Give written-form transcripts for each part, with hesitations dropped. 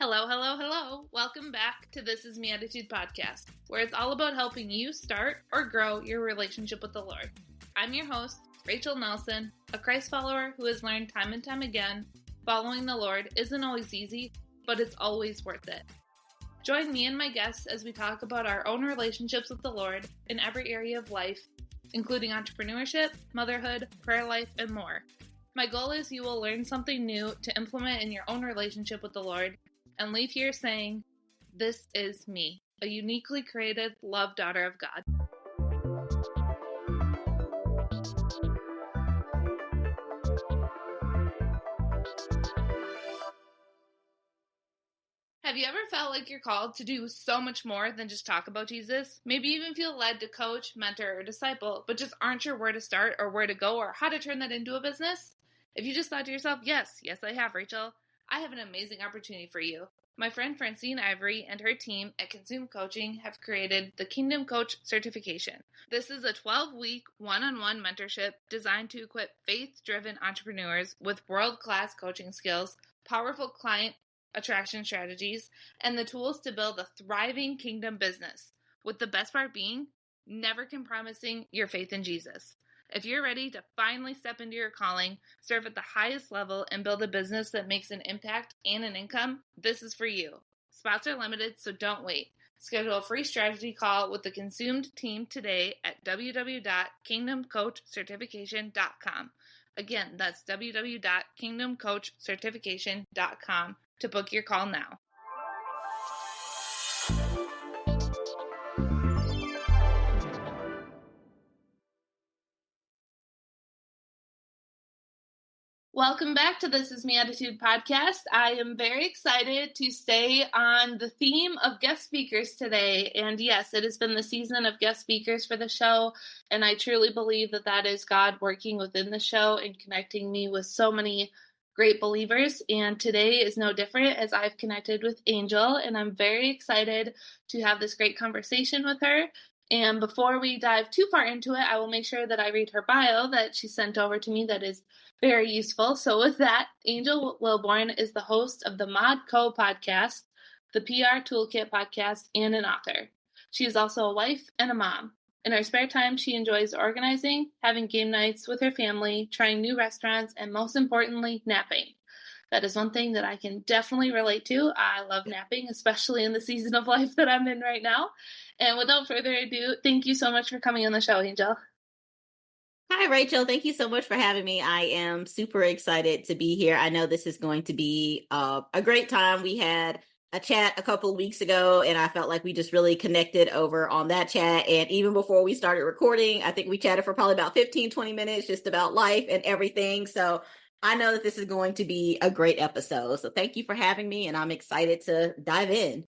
Hello, hello, hello. Welcome back to This Is Me Attitude podcast, where it's all about helping you start or grow your relationship with the Lord. I'm your host, Rachel Nelson, a Christ follower who has learned time and time again, following the Lord isn't always easy, but it's always worth it. Join me and my guests as we talk about our own relationships with the Lord in every area of life, including entrepreneurship, motherhood, prayer life, and more. My goal is you will learn something new to implement in your own relationship with the Lord and leave here saying, "This is me, a uniquely created, loved daughter of God." Have you ever felt like you're called to do so much more than just talk about Jesus? Maybe even feel led to coach, mentor, or disciple, but just aren't sure where to start or where to go or how to turn that into a business? If you just thought to yourself, yes, I have, Rachel, I have an amazing opportunity for you. My friend Francine Ivory and her team at Consume Coaching have created the Kingdom Coach certification. This is a 12-week one-on-one mentorship designed to equip faith-driven entrepreneurs with world-class coaching skills, powerful client attraction strategies, and the tools to build a thriving kingdom business, with the best part being never compromising your faith in Jesus. If you're ready to finally step into your calling, serve at the highest level, and build a business that makes an impact and an income, this is for you. Spots are limited, so don't wait. Schedule a free strategy call with the Consumed team today at www.kingdomcoachcertification.com. Again, that's www.kingdomcoachcertification.com to book your call now. Welcome back to This Is Me Attitude podcast. I am very excited to stay on the theme of guest speakers today. And yes, it has been the season of guest speakers for the show. And I truly believe that that is God working within the show and connecting me with so many great believers. And today is no different as I've connected with Angel. And I'm very excited to have this great conversation with her. And before we dive too far into it, I will make sure that I read her bio that she sent over to me that is very useful. So with that, Angel Wilborn is the host of the Mod Co podcast, the PR Toolkit podcast, and an author. She is also a wife and a mom. In her spare time, she enjoys organizing, having game nights with her family, trying new restaurants, and most importantly, napping. That is one thing that I can definitely relate to. I love napping, especially in the season of life that I'm in right now. And without further ado, thank you so much for coming on the show, Angel. Hi, Rachel. Thank you so much for having me. I am super excited to be here. I know this is going to be a great time. We had a chat a couple of weeks ago, and I felt like we just really connected over on that chat. And even before we started recording, I think we chatted for probably about 15, 20 minutes just about life and everything. So I know that this is going to be a great episode. So thank you for having me, and I'm excited to dive in.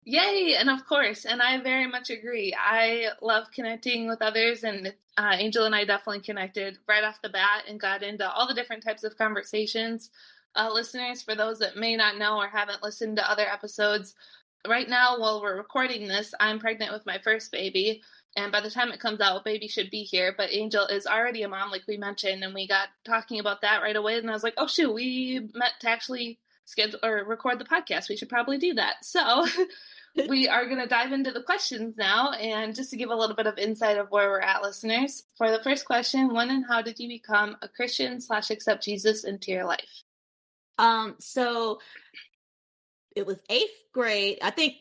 Yay! And of course, and I very much agree. I love connecting with others, and Angel and I definitely connected right off the bat and got into all the different types of conversations. Listeners, for those that may not know or haven't listened to other episodes, right now while we're recording this, I'm pregnant with my first baby, and by the time it comes out, baby should be here, but Angel is already a mom, like we mentioned, and we got talking about that right away, and I was like, oh shoot, we met to actually schedule or record the podcast. We should probably do that. So we are going to dive into the questions now, and just to give a little bit of insight of where we're at, listeners, for the first question, when and how did you become a Christian / accept Jesus into your life? So it was 8th grade, I think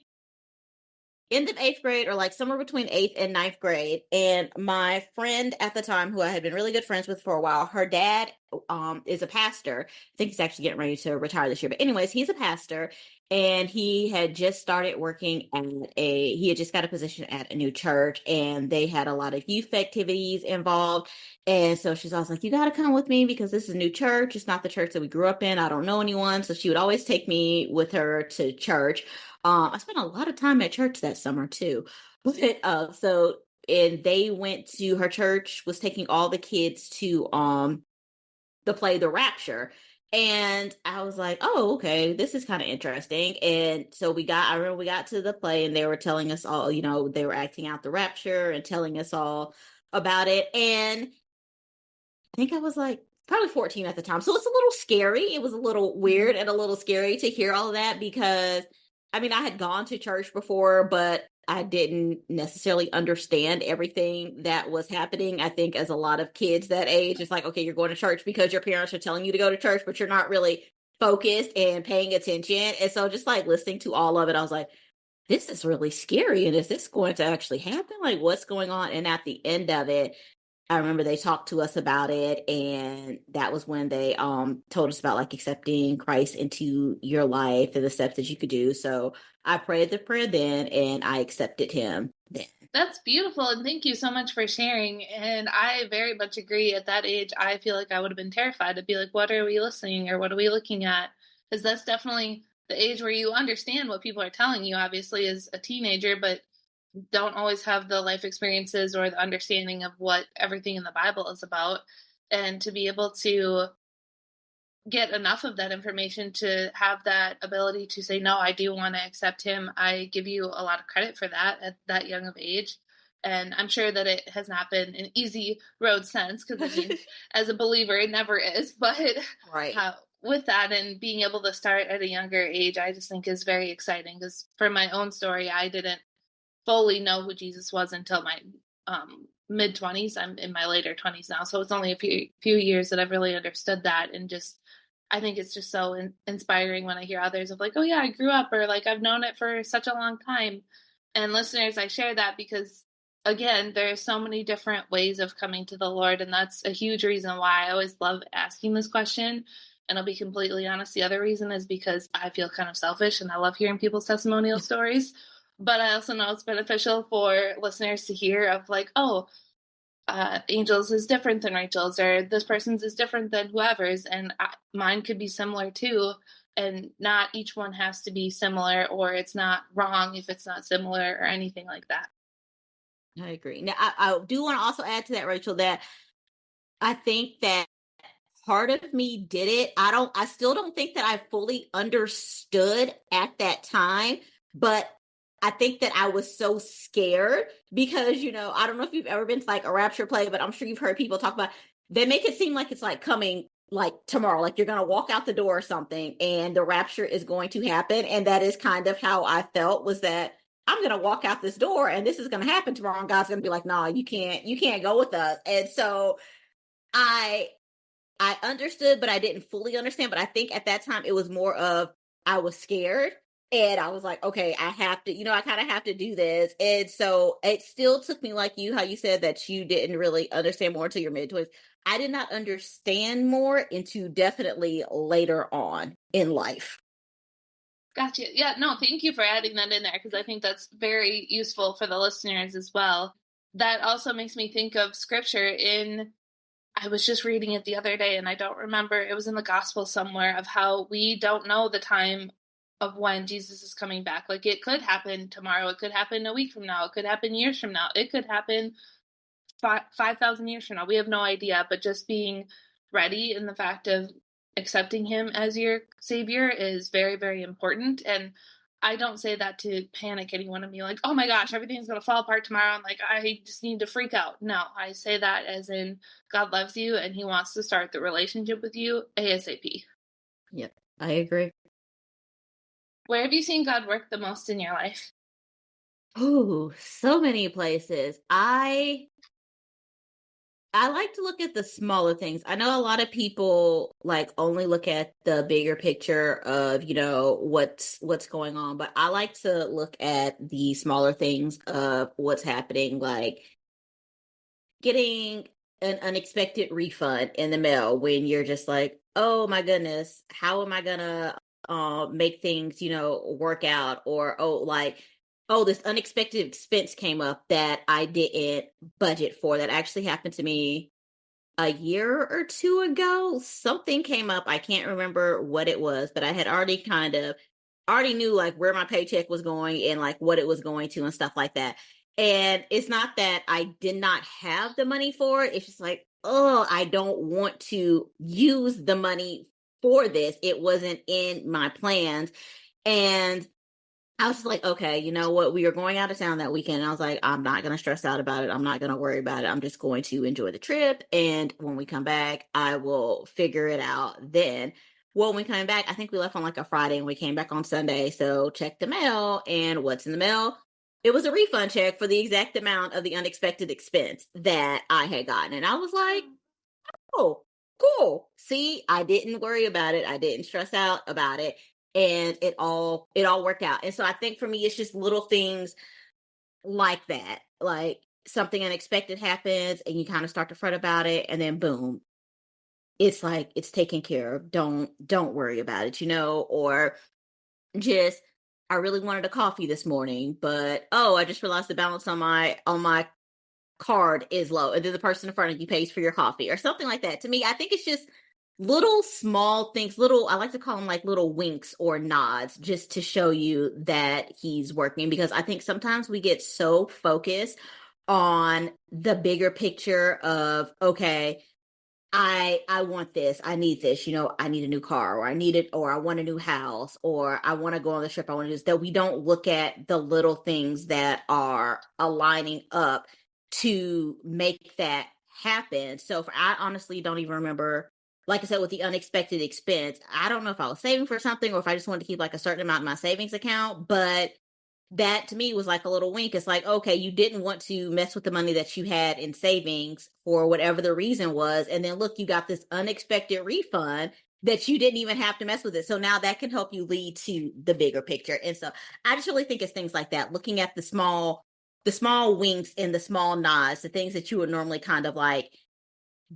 end of 8th grade or like somewhere between 8th and 9th grade. And my friend at the time, who I had been really good friends with for a while, her dad is a pastor. I think he's actually getting ready to retire this year. But anyways, he's a pastor, and he had just started working he had just got a position at a new church, and they had a lot of youth activities involved. And so she's always like, you got to come with me because this is a new church. It's not the church that we grew up in. I don't know anyone. So she would always take me with her to church. I spent a lot of time at church that summer too. But and they went to her church, was taking all the kids to the play The Rapture. And I was like, oh, okay, this is kind of interesting. And so I remember we got to the play, and they were telling us all, they were acting out the rapture and telling us all about it. And I think I was like probably 14 at the time. So it's a little scary. It was a little weird and a little scary to hear all of that because, I mean, I had gone to church before, but I didn't necessarily understand everything that was happening. I think as a lot of kids that age, it's like, okay, you're going to church because your parents are telling you to go to church, but you're not really focused and paying attention. And so just like listening to all of it, I was like, this is really scary. And is this going to actually happen? Like, what's going on? And at the end of it, I remember they talked to us about it, and that was when they told us about like accepting Christ into your life and the steps that you could do. So I prayed the prayer then, and I accepted him then. That's beautiful, and thank you so much for sharing. And I very much agree. At that age, I feel like I would have been terrified to be like, what are we listening or what are we looking at? Because that's definitely the age where you understand what people are telling you, obviously, as a teenager, but don't always have the life experiences or the understanding of what everything in the Bible is about. And to be able to get enough of that information to have that ability to say, no, I do want to accept him. I give you a lot of credit for that at that young of age. And I'm sure that it has not been an easy road since, because I mean, as a believer, it never is. But Right. With that and being able to start at a younger age, I just think is very exciting. Because for my own story, I didn't fully know who Jesus was until my mid 20s. I'm in my later 20s now. So it's only a few years that I've really understood that. And just, I think it's just so inspiring when I hear others of like, oh yeah, I grew up, or like I've known it for such a long time. And listeners, I share that because again, there are so many different ways of coming to the Lord. And that's a huge reason why I always love asking this question. And I'll be completely honest. The other reason is because I feel kind of selfish and I love hearing people's testimonial stories. But I also know it's beneficial for listeners to hear of like, oh, Angel's is different than Rachel's, or this person's is different than whoever's, and mine could be similar too. And not each one has to be similar, or it's not wrong if it's not similar or anything like that. I agree. Now, I do want to also add to that, Rachel, that I think that part of me did it. I still don't think that I fully understood at that time, but I think that I was so scared because, I don't know if you've ever been to like a rapture play, but I'm sure you've heard people talk about, they make it seem like it's like coming like tomorrow, like you're going to walk out the door or something and the rapture is going to happen. And that is kind of how I felt, was that I'm going to walk out this door and this is going to happen tomorrow. And God's going to be like, no, you can't go with us. And so I understood, but I didn't fully understand. But I think at that time it was more of, I was scared and I was like, okay, I have to, I kind of have to do this. And so it still took me, like you, how you said that you didn't really understand more until your mid-20s. I did not understand more into definitely later on in life. Gotcha. Yeah, no, thank you for adding that in there, because I think that's very useful for the listeners as well. That also makes me think of scripture I was just reading it the other day and I don't remember, it was in the gospel somewhere, of how we don't know the time of when Jesus is coming back. Like it could happen tomorrow. It could happen a week from now. It could happen years from now. It could happen 5,000 years from now. We have no idea, but just being ready in the fact of accepting him as your savior is very, very important. And I don't say that to panic anyone and be like, oh my gosh, everything's going to fall apart tomorrow. And like, I just need to freak out. No, I say that as in God loves you and he wants to start the relationship with you ASAP. Yep, I agree. Where have you seen God work the most in your life? Oh, so many places. I like to look at the smaller things. I know a lot of people like only look at the bigger picture of, what's going on, but I like to look at the smaller things of what's happening, like getting an unexpected refund in the mail when you're just like, oh my goodness, how am I gonna make things, work out? Or oh, this unexpected expense came up that I didn't budget for. That actually happened to me a year or two ago. Something came up. I can't remember what it was, but I had already knew like where my paycheck was going and like what it was going to and stuff like that. And it's not that I did not have the money for it. It's just like, oh, I don't want to use the money for this. It wasn't in my plans. And I was just like, okay, you know what? We are going out of town that weekend. I was like, I'm not going to stress out about it. I'm not going to worry about it. I'm just going to enjoy the trip. And when we come back, I will figure it out then. Well, when we came back, I think we left on like a Friday and we came back on Sunday. So check the mail. And what's in the mail? It was a refund check for the exact amount of the unexpected expense that I had gotten. And I was like, oh, cool. See, I didn't worry about it. I didn't stress out about it. And it all worked out. And so I think for me, it's just little things like that. Like something unexpected happens and you kind of start to fret about it, and then boom, it's like it's taken care of. Don't worry about it, or just I really wanted a coffee this morning, but oh, I just realized the balance on my card is low, and then the person in front of you pays for your coffee or something like that. To me, I think it's just little small things, I like to call them like little winks or nods, just to show you that he's working, because I think sometimes we get so focused on the bigger picture of, okay, I want this, I need this, I need a new car, or I need it, or I want a new house, or I want to go on the trip, I want to do this, that we don't look at the little things that are aligning up to make that happen. So I honestly don't even remember, like I said, with the unexpected expense, I don't know if I was saving for something or if I just wanted to keep like a certain amount in my savings account, but that to me was like a little wink. It's like, okay, you didn't want to mess with the money that you had in savings for whatever the reason was. And then look, you got this unexpected refund that you didn't even have to mess with it. So now that can help you lead to the bigger picture. And so I just really think it's things like that, looking at the small winks and the small nods, the things that you would normally kind of like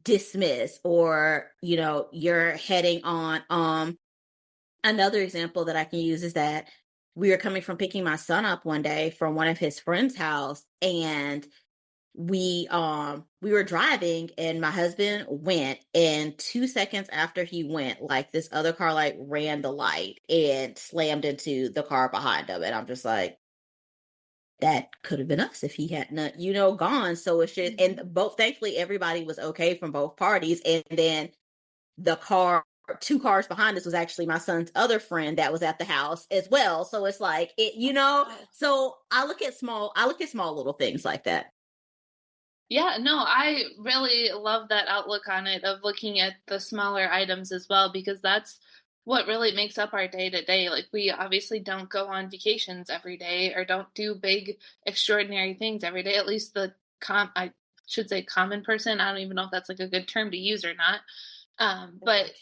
dismiss, or, you're heading on. Another example that I can use is that we were coming from picking my son up one day from one of his friends' house, and we were driving, and my husband went, and 2 seconds after he went, like this other car like ran the light and slammed into the car behind him, and I'm just like, that could have been us if he hadn't, gone. So it's just, and both, thankfully everybody was okay from both parties, and then the car, two cars behind us, was actually my son's other friend that was at the house as well. So it's like so I look at small little things like that. Yeah, no, I really love that outlook on it, of looking at the smaller items as well, because that's what really makes up our day to day. Like, we obviously don't go on vacations every day or don't do big, extraordinary things every day. At least I should say common person. I don't even know if that's like a good term to use or not. But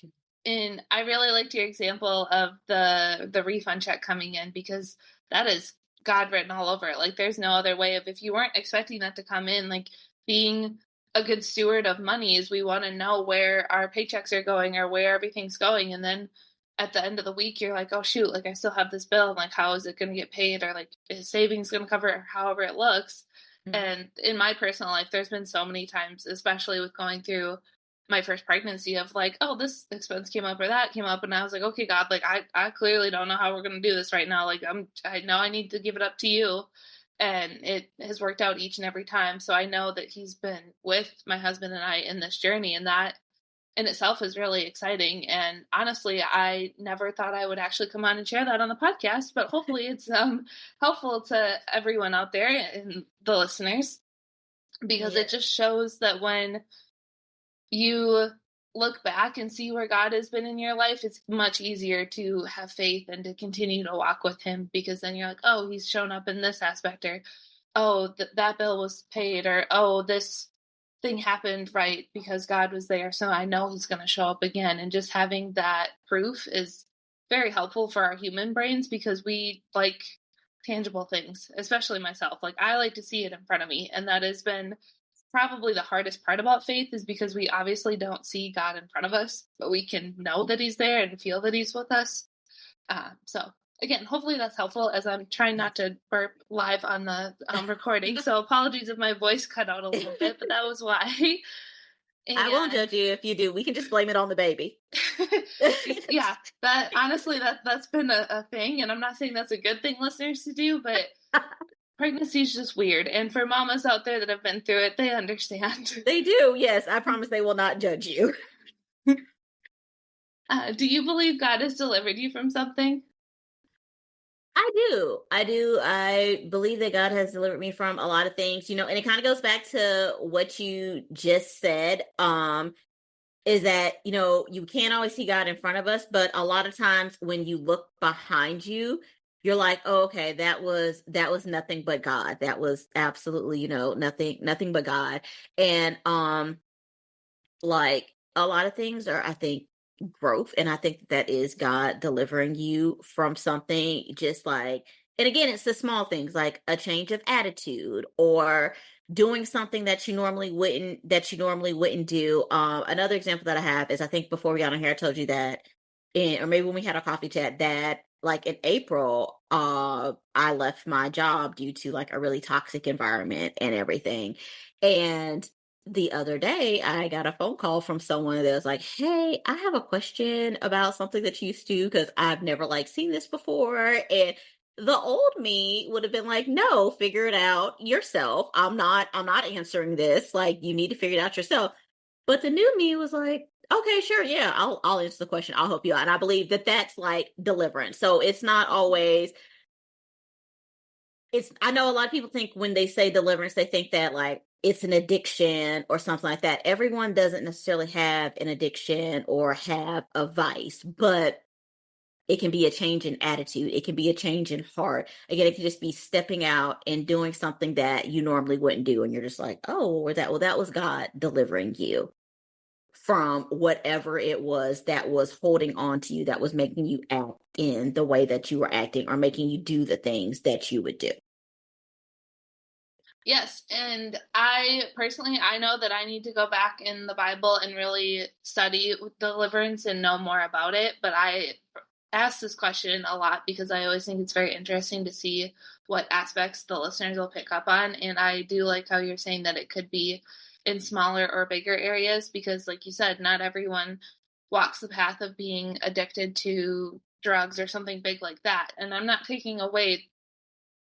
I really liked your example of the refund check coming in, because that is God written all over it. Like, there's no other way of, if you weren't expecting that to come in, like, being a good steward of money is, we want to know where our paychecks are going or where everything's going. And then at the end of the week, you're like, oh shoot, like I still have this bill. Like, how is it going to get paid? Or like, is savings going to cover it, or however it looks? Mm-hmm. And in my personal life, there's been so many times, especially with going through my first pregnancy, of like, oh, this expense came up or that came up. And I was like, okay, God, like I clearly don't know how we're going to do this right now. Like, I know I need to give it up to you. And it has worked out each and every time. So I know that he's been with my husband and I in this journey, and that in itself is really exciting. And honestly, I never thought I would actually come on and share that on the podcast, but hopefully it's helpful to everyone out there and the listeners, because it just shows that when you look back and see where God has been in your life, it's much easier to have faith and to continue to walk with him, because then you're like, oh, he's shown up in this aspect, or oh, that bill was paid, or oh, this thing happened, right, because God was there, so I know he's going to show up again. And just having that proof is very helpful for our human brains, because we like tangible things, especially myself. Like, I like to see it in front of me, and that has been probably the hardest part about faith, is because we obviously don't see God in front of us, but we can know that he's there and feel that he's with us. So again, hopefully that's helpful, as I'm trying not to burp live on the recording. So apologies if my voice cut out a little bit, but that was why. And I won't judge you if you do. We can just blame it on the baby. Yeah, that's been a thing, and I'm not saying that's a good thing, listeners, to do, but pregnancy is just weird. And for mamas out there that have been through it, they understand. They do, yes. I promise they will not judge you. Do you believe God has delivered you from something? I do. I do. I believe that God has delivered me from a lot of things, and it kind of goes back to what you just said. Is that, you can't always see God in front of us, but a lot of times when you look behind you, you're like, oh, okay, that was nothing but God. That was absolutely, nothing but God. And like a lot of things are, I think, growth. And I think that is God delivering you from something, just like, and again, it's the small things like a change of attitude or doing something that you normally wouldn't do. Another example that I have is, I think before we got on here, I told you that or maybe when we had a coffee chat, that like in April, I left my job due to like a really toxic environment and everything. And the other day, I got a phone call from someone that was like, "Hey, I have a question about something that you used to do because I've never like seen this before." And the old me would have been like, "No, figure it out yourself. I'm not answering this. Like, you need to figure it out yourself." But the new me was like, "Okay, sure, yeah, I'll answer the question. I'll help you out." And I believe that that's like deliverance. So it's not always. I know a lot of people think when they say deliverance, they think that like it's an addiction or something like that. Everyone doesn't necessarily have an addiction or have a vice, but it can be a change in attitude. It can be a change in heart. Again, it can just be stepping out and doing something that you normally wouldn't do. And you're just like, oh, that was God delivering you from whatever it was that was holding on to you, that was making you act in the way that you were acting or making you do the things that you would do. Yes, and I personally, I know that I need to go back in the Bible and really study deliverance and know more about it, but I ask this question a lot because I always think it's very interesting to see what aspects the listeners will pick up on, and I do like how you're saying that it could be in smaller or bigger areas because, like you said, not everyone walks the path of being addicted to drugs or something big like that, and I'm not taking away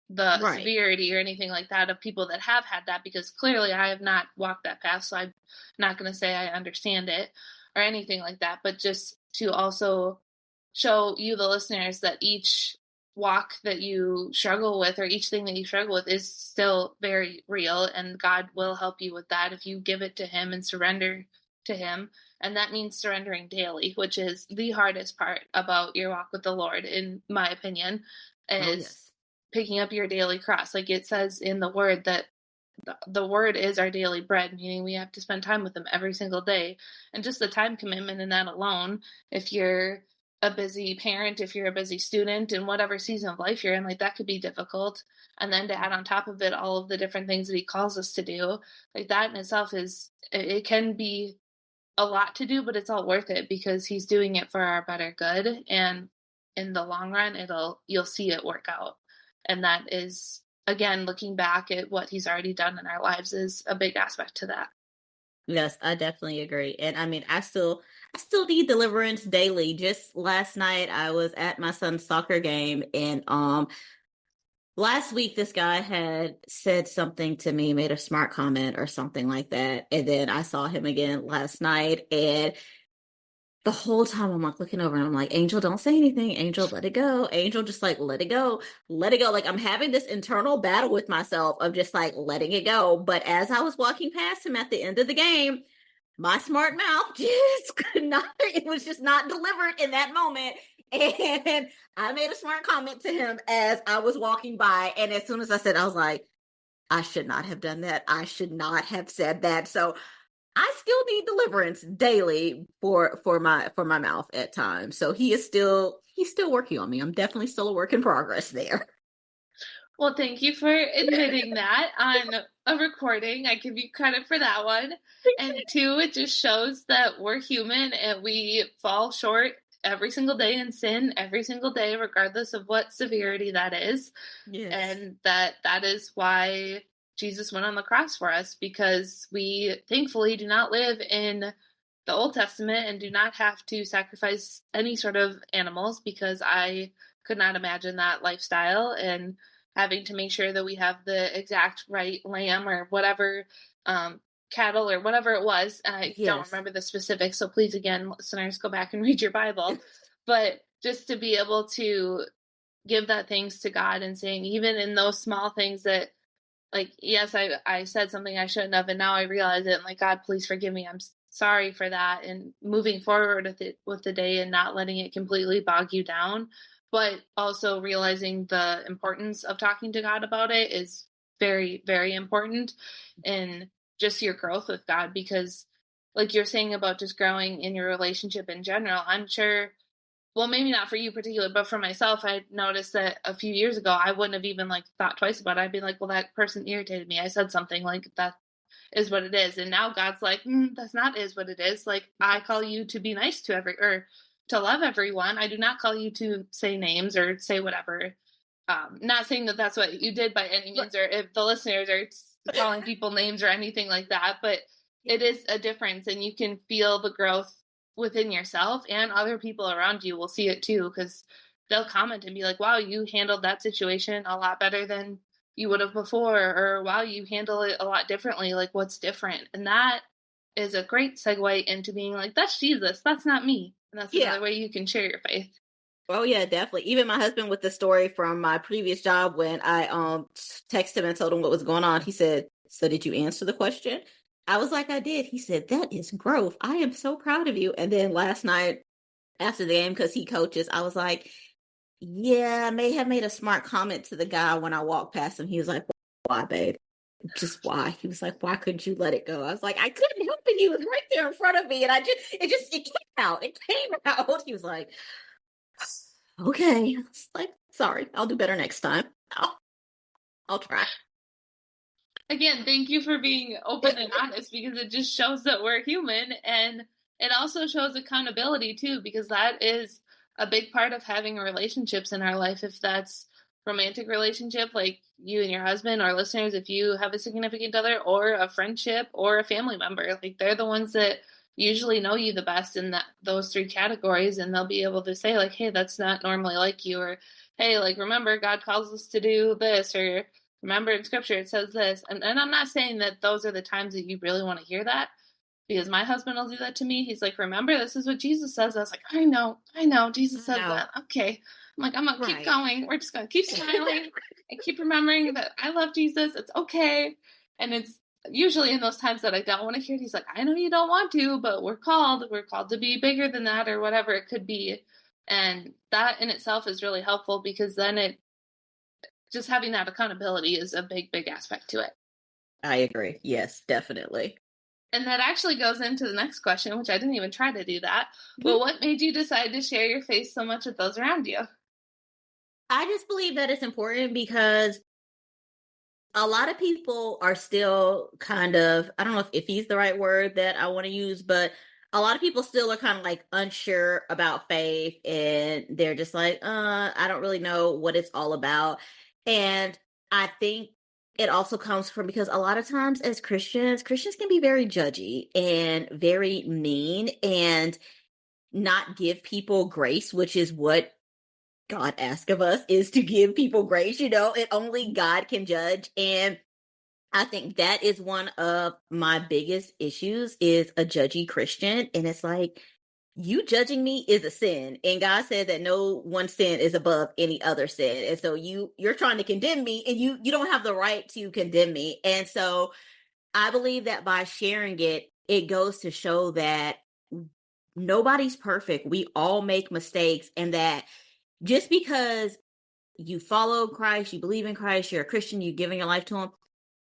the Right. severity or anything like that of people that have had that because clearly I have not walked that path, so I'm not going to say I understand it or anything like that, but just to also show you, the listeners, that each walk that you struggle with or each thing that you struggle with is still very real, and God will help you with that if you give it to Him and surrender to Him. And that means surrendering daily, which is the hardest part about your walk with the Lord, in my opinion, Oh, is yes. picking up your daily cross. Like it says in the word that the word is our daily bread, meaning we have to spend time with Him every single day. And just the time commitment in that alone, if you're a busy parent, if you're a busy student, in whatever season of life you're in, like that could be difficult. And then to add on top of it all of the different things that He calls us to do, like that in itself it can be a lot to do, but it's all worth it because He's doing it for our better good. And in the long run, you'll see it work out. And that is, again, looking back at what He's already done in our lives is a big aspect to that. Yes, I definitely agree. And I mean, I still need deliverance daily. Just last night I was at my son's soccer game, and last week this guy had said something to me, made a smart comment or something like that. And then I saw him again last night, and the whole time I'm like looking over and I'm like, Angel, don't say anything. Angel, let it go. Angel, just like let it go. Let it go. Like I'm having this internal battle with myself of just like letting it go. But as I was walking past him at the end of the game, my smart mouth just could not, it was just not delivered in that moment. And I made a smart comment to him as I was walking by. And as soon as I said, I was like, I should not have done that. I should not have said that. So I still need deliverance daily for my mouth at times. So he's still working on me. I'm definitely still a work in progress there. Well, thank you for admitting that on a recording. I give you credit for that one. And two, it just shows that we're human and we fall short every single day and sin every single day, regardless of what severity that is. Yes. And that is why Jesus went on the cross for us, because we thankfully do not live in the Old Testament and do not have to sacrifice any sort of animals, because I could not imagine that lifestyle and having to make sure that we have the exact right lamb or whatever, cattle or whatever it was. I don't Yes. remember the specifics, so please, again, listeners, go back and read your Bible. But just to be able to give that thanks to God and saying, even in those small things that, like, yes, I said something I shouldn't have, and now I realize it. And like, God, please forgive me. I'm sorry for that. And moving forward with the day and not letting it completely bog you down, but also realizing the importance of talking to God about it is very, very important in just your growth with God. Because like you're saying about just growing in your relationship in general, I'm sure, well, maybe not for you particularly, but for myself, I noticed that a few years ago, I wouldn't have even like thought twice about it. I'd be like, well, that person irritated me. I said something, like, that is what it is. And now God's like, that's not is what it is. Like, I call you to be nice to or to love everyone. I do not call you to say names or say whatever. Not saying that that's what you did by any means, or if the listeners are calling people names or anything like that, but it is a difference, and you can feel the growth within yourself, and other people around you will see it too, because they'll comment and be like, wow, you handled that situation a lot better than you would have before, or wow, you handle it a lot differently. Like, what's different? And that is a great segue into being like, that's Jesus, that's not me. And that's another way you can share your faith. Oh yeah, definitely. Even my husband, with the story from my previous job, when I texted him and told him what was going on, he said, so did you answer the question? I was like, I did. He said, that is growth. I am so proud of you. And then last night after the game, because he coaches, I was like, yeah, I may have made a smart comment to the guy when I walked past him. He was like, why, babe? Just why? He was like, why couldn't you let it go? I was like, I couldn't help it. He was right there in front of me. And it came out. It came out. He was like, okay. I was like, sorry, I'll do better next time. I'll try. Again, thank you for being open and honest, because it just shows that we're human, and it also shows accountability too, because that is a big part of having relationships in our life. If that's romantic relationship, like you and your husband, or listeners, if you have a significant other or a friendship or a family member, like they're the ones that usually know you the best in those three categories, and they'll be able to say like, hey, that's not normally like you, or hey, like, remember God calls us to do this, or remember in scripture it says this. And I'm not saying that those are the times that you really want to hear that, because my husband will do that to me. He's like, remember, this is what Jesus says. I was like, I know, Jesus says that. Okay. I'm like, I'm going to keep going. We're just going to keep smiling and keep remembering that I love Jesus. It's okay. And it's usually in those times that I don't want to hear it, he's like, I know you don't want to, but we're called to be bigger than that, or whatever it could be. And that in itself is really helpful, because then it just having that accountability is a big, big aspect to it. I agree. Yes, definitely. And that actually goes into the next question, which I didn't even try to do that. But what made you decide to share your faith so much with those around you? I just believe that it's important because a lot of people are still kind of, I don't know if he's the right word that I want to use, but a lot of people still are kind of like unsure about faith, and they're just like, I don't really know what it's all about. And I think it also comes from, because a lot of times as Christians can be very judgy and very mean and not give people grace, which is what God asks of us, is to give people grace. And only God can judge. And I think that is one of my biggest issues, is a judgy Christian. And it's like, you judging me is a sin. And God said that no one sin is above any other sin. And so you're trying to condemn me, and you don't have the right to condemn me. And so I believe that by sharing it, it goes to show that nobody's perfect. We all make mistakes, and that just because you follow Christ, you believe in Christ, you're a Christian, you're giving your life to him,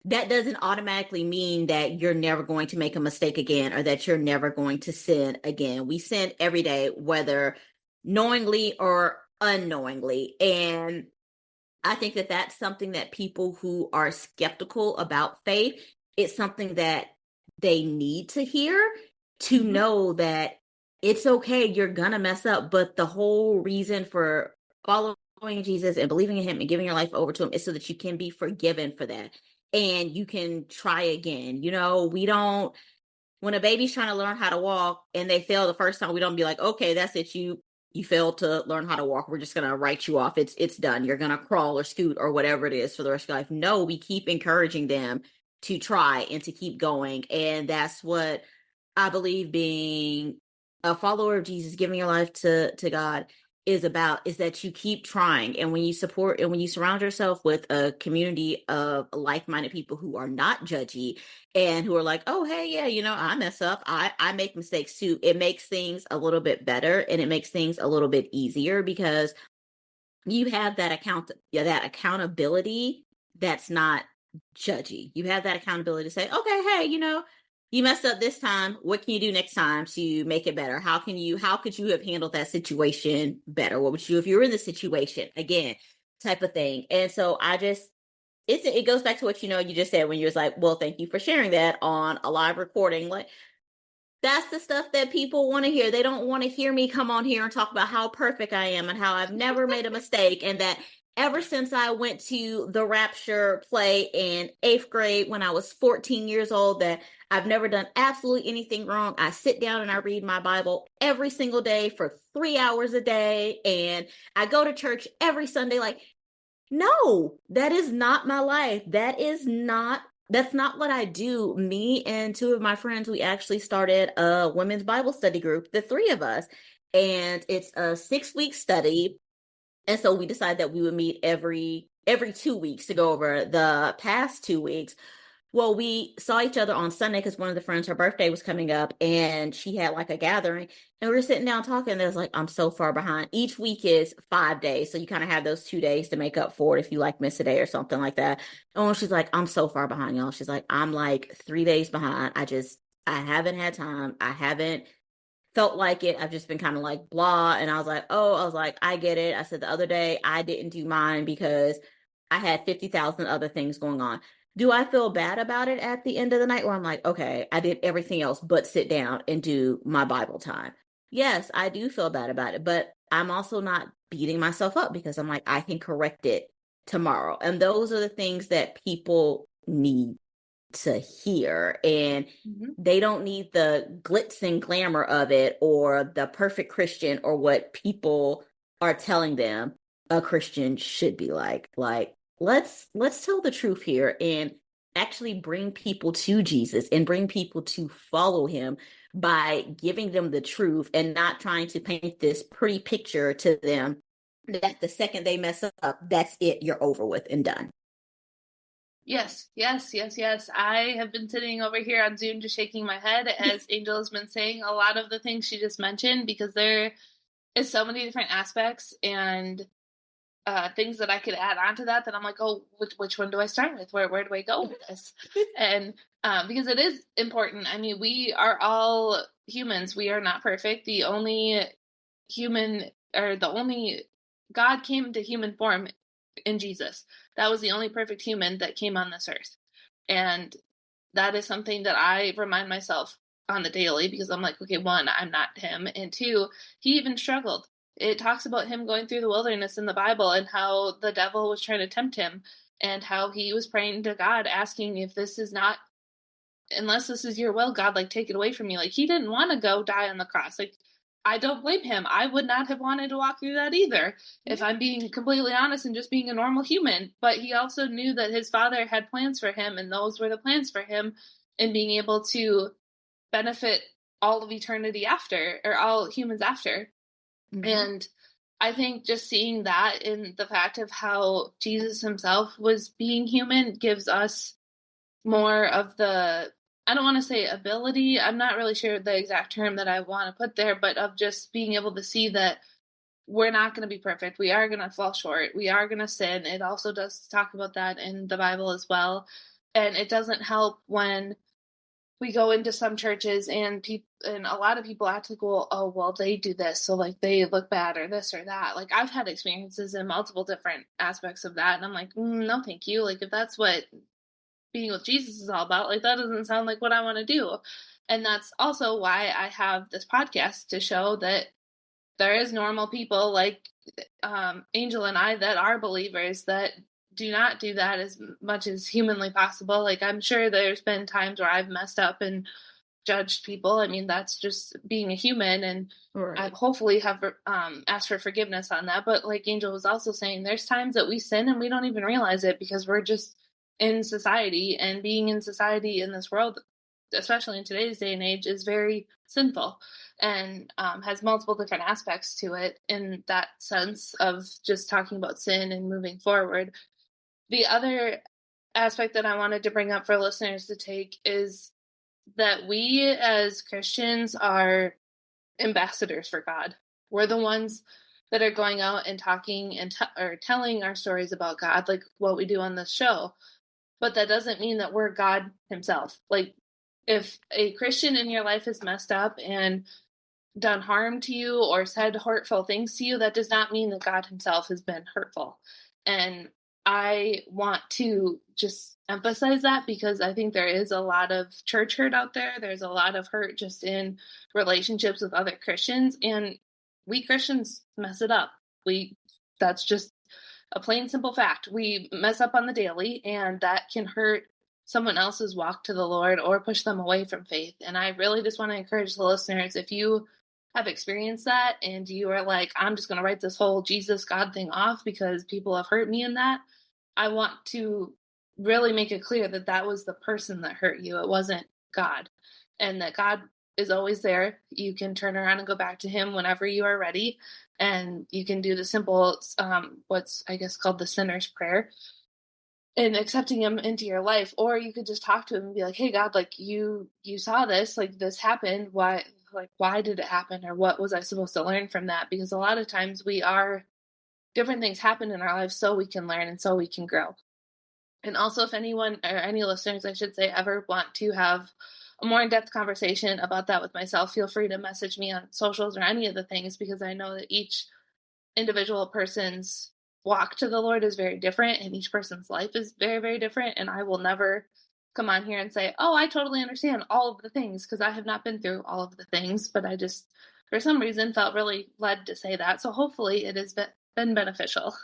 that doesn't automatically mean that you're never going to make a mistake again, or that you're never going to sin again. We sin every day, whether knowingly or unknowingly. And I think that that's something that people who are skeptical about faith, it's something that they need to hear, to know that it's okay, you're gonna mess up, but the whole reason for following Jesus and believing in him and giving your life over to him is so that you can be forgiven for that, and you can try again. We don't, when a baby's trying to learn how to walk and they fail the first time, we don't be like, okay, that's it, you failed to learn how to walk, we're just gonna write you off, it's done, you're gonna crawl or scoot or whatever it is for the rest of your life. No, we keep encouraging them to try and to keep going. And that's what I believe being a follower of Jesus, giving your life to God, is about is that you keep trying. And when you support and when you surround yourself with a community of like-minded people who are not judgy and who are like, oh, hey, yeah, I mess up. I make mistakes too. It makes things a little bit better and it makes things a little bit easier because you have that accountability that's not judgy. You have that accountability to say, okay, hey, you messed up this time. What can you do next time to make it better? How could you have handled that situation better? What would you, if you were in the situation again, type of thing. And so it goes back to what, you just said when you was like, well, thank you for sharing that on a live recording. Like, that's the stuff that people want to hear. They don't want to hear me come on here and talk about how perfect I am and how I've never made a mistake. And that ever since I went to the Rapture play in 8th grade when I was 14 years old, that I've never done absolutely anything wrong. I sit down and I read my Bible every single day for 3 hours a day. And I go to church every Sunday. Like, no, that is not my life. That's not what I do. Me and two of my friends, we actually started a women's Bible study group, the three of us. And it's a 6-week study. And so we decided that we would meet every 2 weeks to go over the past 2 weeks. Well, we saw each other on Sunday because one of the friends, her birthday was coming up and she had like a gathering and we were sitting down talking and there's like, I'm so far behind. Each week is 5 days. So you kind of have those 2 days to make up for it if you like miss a day or something like that. And she's like, I'm so far behind, y'all. She's like, I'm like 3 days behind. I haven't had time. I haven't felt like it. I've just been kind of like blah. And I was like, I get it. I said the other day I didn't do mine because I had 50,000 other things going on. Do I feel bad about it at the end of the night where I'm like, okay, I did everything else but sit down and do my Bible time? Yes, I do feel bad about it, but I'm also not beating myself up because I'm like, I can correct it tomorrow. And those are the things that people need to hear. And they don't need the glitz and glamour of it or the perfect Christian or what people are telling them a Christian should be like. Like, let's tell the truth here and actually bring people to Jesus and bring people to follow him by giving them the truth and not trying to paint this pretty picture to them that the second they mess up, that's it, you're over with and done. Yes. I have been sitting over here on Zoom just shaking my head as Angel has been saying a lot of the things she just mentioned because there is so many different aspects and things that I could add on to that I'm like, oh, which one do I start with? Where do I go with this? And because it is important. I mean, we are all humans. We are not perfect. The only God came to human form in Jesus. That was the only perfect human that came on this earth. And that is something that I remind myself on the daily because I'm like, okay, one, I'm not him. And two, he even struggled. It talks about him going through the wilderness in the Bible and how the devil was trying to tempt him and how he was praying to God, asking if this is not, unless this is your will, God, like take it away from me. Like he didn't want to go die on the cross. Like I don't blame him. I would not have wanted to walk through that either, if I'm being completely honest and just being a normal human. But he also knew that his father had plans for him, and those were the plans for him, and being able to benefit all of eternity after, or all humans after. And I think just seeing that in the fact of how Jesus himself was being human gives us more of the, I don't want to say ability, I'm not really sure the exact term that I want to put there, but of just being able to see that we're not going to be perfect. We are going to fall short. We are going to sin. It also does talk about that in the Bible as well. And it doesn't help when we go into some churches and a lot of people act like, well, oh, well, they do this, so like they look bad or this or that. Like I've had experiences in multiple different aspects of that, and I'm like, no, thank you. Like if that's what being with Jesus is all about, like that doesn't sound like what I want to do. And that's also why I have this podcast, to show that there is normal people like Angel and I that are believers that do not do that as much as humanly possible. Like I'm sure there's been times where I've messed up and judged people. I mean, that's just being a human, and right. I hopefully have asked for forgiveness on that. But like Angel was also saying, there's times that we sin and we don't even realize it because we're just in society, and being in society in this world, especially in today's day and age, is very sinful. and has multiple different aspects to it in that sense of just talking about sin and moving forward. The other aspect that I wanted to bring up for listeners to take is that we as Christians are ambassadors for God. We're the ones that are going out and talking and or telling our stories about God, like what we do on this show. But that doesn't mean that we're God himself. Like, if a Christian in your life has messed up and done harm to you or said hurtful things to you, that does not mean that God himself has been hurtful. And I want to just emphasize that, because I think there is a lot of church hurt out there. There's a lot of hurt just in relationships with other Christians, and we Christians mess it up. That's just a plain simple fact. We mess up on the daily, and that can hurt someone else's walk to the Lord or push them away from faith. And I really just want to encourage the listeners, if you have experienced that and you are like, I'm just going to write this whole Jesus God thing off because people have hurt me in that, I want to really make it clear that that was the person that hurt you. It wasn't God. And that God is always there. You can turn around and go back to him whenever you are ready. And you can do the simple, what's I guess called the sinner's prayer, and accepting him into your life. Or you could just talk to him and be like, hey God, like you saw this, like this happened. Why did it happen? Or what was I supposed to learn from that? Because a lot of times different things happen in our lives so we can learn and so we can grow. And also, if anyone, or any listeners, I should say, ever want to have a more in-depth conversation about that with myself, feel free to message me on socials or any of the things, because I know that each individual person's walk to the Lord is very different, and each person's life is very, very different. And I will never come on here and say, oh, I totally understand all of the things, because I have not been through all of the things, but I just, for some reason, felt really led to say that. So hopefully it has been beneficial.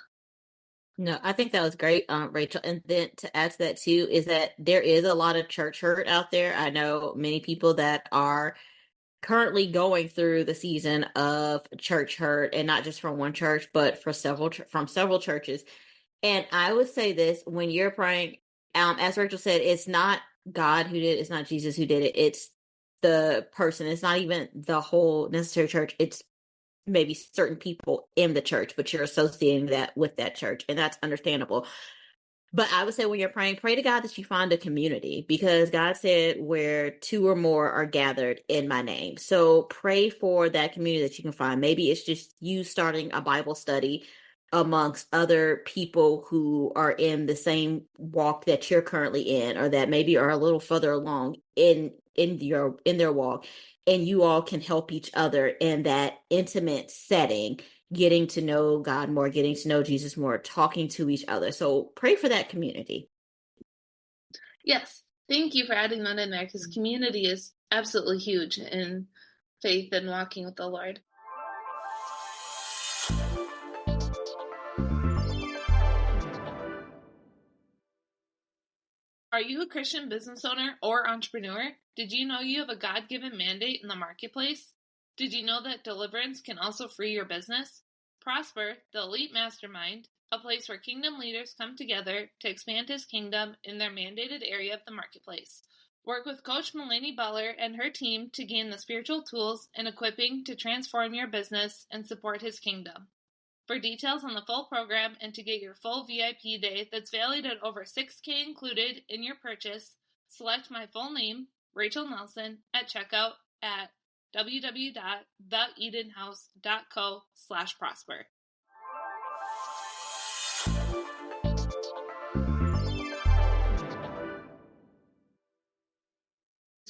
No, I think that was great, Rachel. And then to add to that too, is that there is a lot of church hurt out there. I know many people that are currently going through the season of church hurt, and not just from one church, but from several churches. And I would say this: when you're praying, as Rachel said, it's not God who did it, it's not Jesus who did it, it's the person. It's not even the whole necessary church. It's maybe certain people in the church, but you're associating that with that church, and that's understandable. But I would say when you're praying, pray to God that you find a community, because God said where two or more are gathered in my name. So pray for that community that you can find. Maybe it's just you starting a Bible study amongst other people who are in the same walk that you're currently in, or that maybe are a little further along in their walk, and you all can help each other in that intimate setting, getting to know God more, getting to know Jesus more, talking to each other. So pray for that community. Yes. Thank you for adding that in there, because community is absolutely huge in faith and walking with the Lord. Are you a Christian business owner or entrepreneur? Did you know you have a God-given mandate in the marketplace? Did you know that deliverance can also free your business? Prosper, the Elite Mastermind, a place where kingdom leaders come together to expand his kingdom in their mandated area of the marketplace. Work with Coach Mulaney Butler and her team to gain the spiritual tools and equipping to transform your business and support his kingdom. For details on the full program and to get your full VIP day that's valued at over $6,000 included in your purchase, select my full name, Rachel Nelson, at checkout at www.theedenhouse.co/prosper.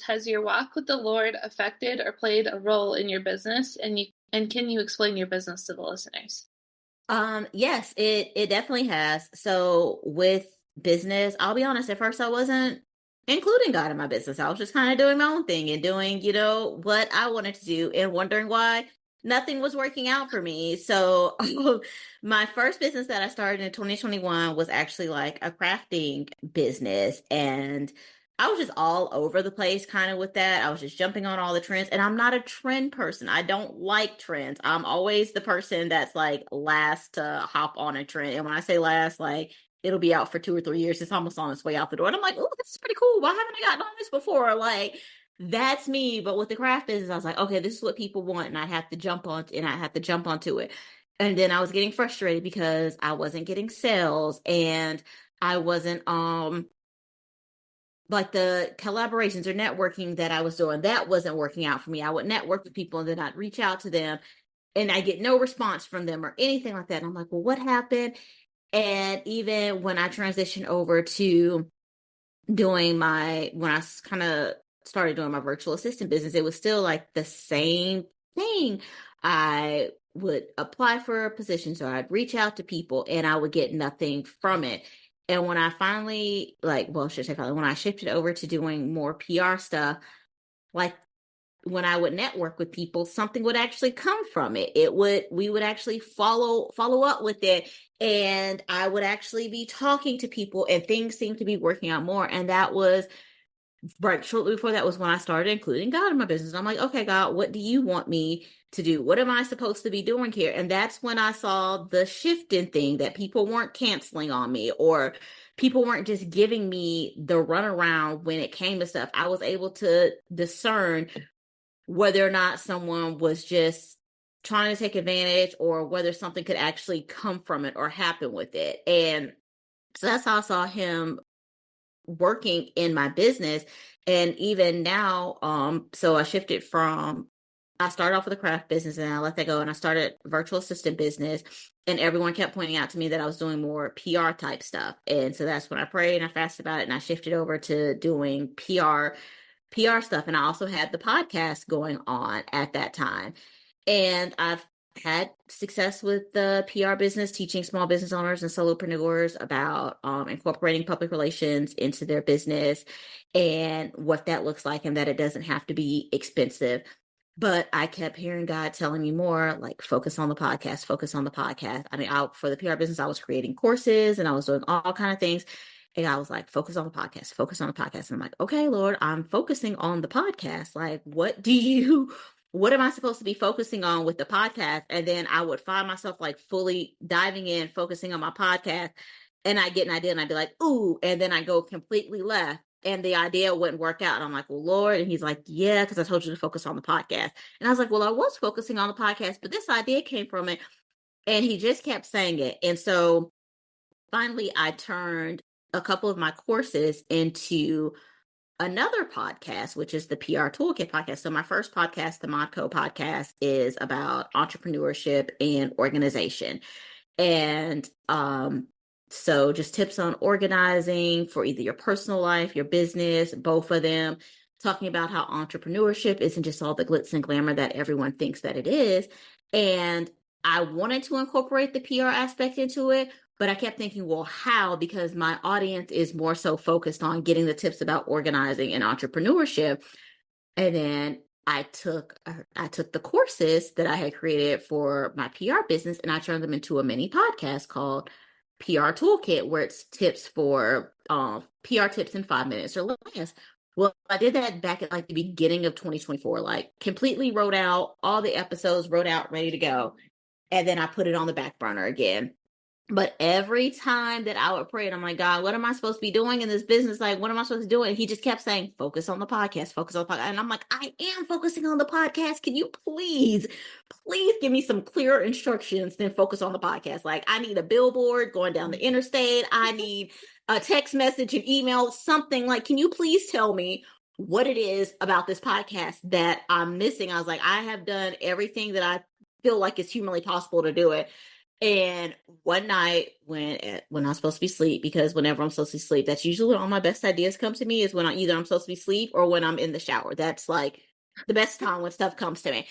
Has your walk with the Lord affected or played a role in your business? And can you explain your business to the listeners? Yes, it definitely has. So with business, I'll be honest, at first I wasn't including God in my business. I was just kind of doing my own thing and doing, what I wanted to do, and wondering why nothing was working out for me. So my first business that I started in 2021 was actually like a crafting business, and I was just all over the place kind of with that. I was just jumping on all the trends, and I'm not a trend person. I don't like trends. I'm always the person that's like last to hop on a trend. And when I say last, like it'll be out for 2 or 3 years. It's almost on its way out the door. And I'm like, oh, this is pretty cool. Why haven't I gotten on this before? Like, that's me. But with the craft business, I was like, okay, this is what people want, and I have to jump onto it. And then I was getting frustrated because I wasn't getting sales, and I wasn't like the collaborations or networking that I was doing, that wasn't working out for me. I would network with people and then I'd reach out to them and I get no response from them or anything like that. And I'm like, well, what happened? And even when I transitioned over to when I kind of started doing my virtual assistant business, it was still like the same thing. I would apply for positions or I'd reach out to people and I would get nothing from it. And when I finally, when I shifted over to doing more PR stuff, like when I would network with people, something would actually come from it. We would actually follow up with it. And I would actually be talking to people and things seemed to be working out more. And that was right shortly before that was when I started including God in my business. I'm like, okay, God, what do you want me to do? What am I supposed to be doing here? And that's when I saw the shifting thing, that people weren't canceling on me or people weren't just giving me the runaround when it came to stuff. I was able to discern whether or not someone was just trying to take advantage or whether something could actually come from it or happen with it. And so that's how I saw him working in my business. And even now, so I started off with a craft business and I let that go and I started virtual assistant business, and everyone kept pointing out to me that I was doing more PR type stuff. And so that's when I prayed and I fasted about it and I shifted over to doing PR stuff. And I also had the podcast going on at that time. And I've had success with the PR business, teaching small business owners and solopreneurs about incorporating public relations into their business and what that looks like, and that it doesn't have to be expensive. But I kept hearing God telling me more, like, focus on the podcast, focus on the podcast. I mean, for the PR business, I was creating courses and I was doing all kind of things. And I was like, focus on the podcast, focus on the podcast. And I'm like, okay, Lord, I'm focusing on the podcast. Like, what am I supposed to be focusing on with the podcast? And then I would find myself like fully diving in, focusing on my podcast. And I get an idea and I'd be like, ooh, and then I go completely left and the idea wouldn't work out. And I'm like, well, Lord. And he's like, yeah, because I told you to focus on the podcast. And I was like, well, I was focusing on the podcast, but this idea came from it. And he just kept saying it. And so finally, I turned a couple of my courses into another podcast, which is the PR Toolkit podcast. So my first podcast, the Modco podcast, is about entrepreneurship and organization. And so just tips on organizing for either your personal life, your business, both of them, talking about how entrepreneurship isn't just all the glitz and glamour that everyone thinks that it is. And I wanted to incorporate the PR aspect into it, but I kept thinking, well, how? Because my audience is more so focused on getting the tips about organizing and entrepreneurship. And then I took the courses that I had created for my PR business and I turned them into a mini podcast called PR Toolkit, where it's tips for PR tips in 5 minutes or less. Well, I did that back at like the beginning of 2024, like completely wrote out all the episodes, wrote out, ready to go. And then I put it on the back burner again. But every time that I would pray, and I'm like, God, what am I supposed to be doing in this business? Like, what am I supposed to do? And he just kept saying, focus on the podcast, focus on the podcast. And I'm like, I am focusing on the podcast. Can you please give me some clearer instructions than focus on the podcast? Like, I need a billboard going down the interstate. I need a text message, an email, something. Like, can you please tell me what it is about this podcast that I'm missing? I was like, I have done everything that I feel like it's humanly possible to do it. And one night when I was supposed to be asleep, because whenever I'm supposed to be asleep, that's usually when all my best ideas come to me, is when I'm supposed to be asleep or when I'm in the shower. That's like the best time when stuff comes to me.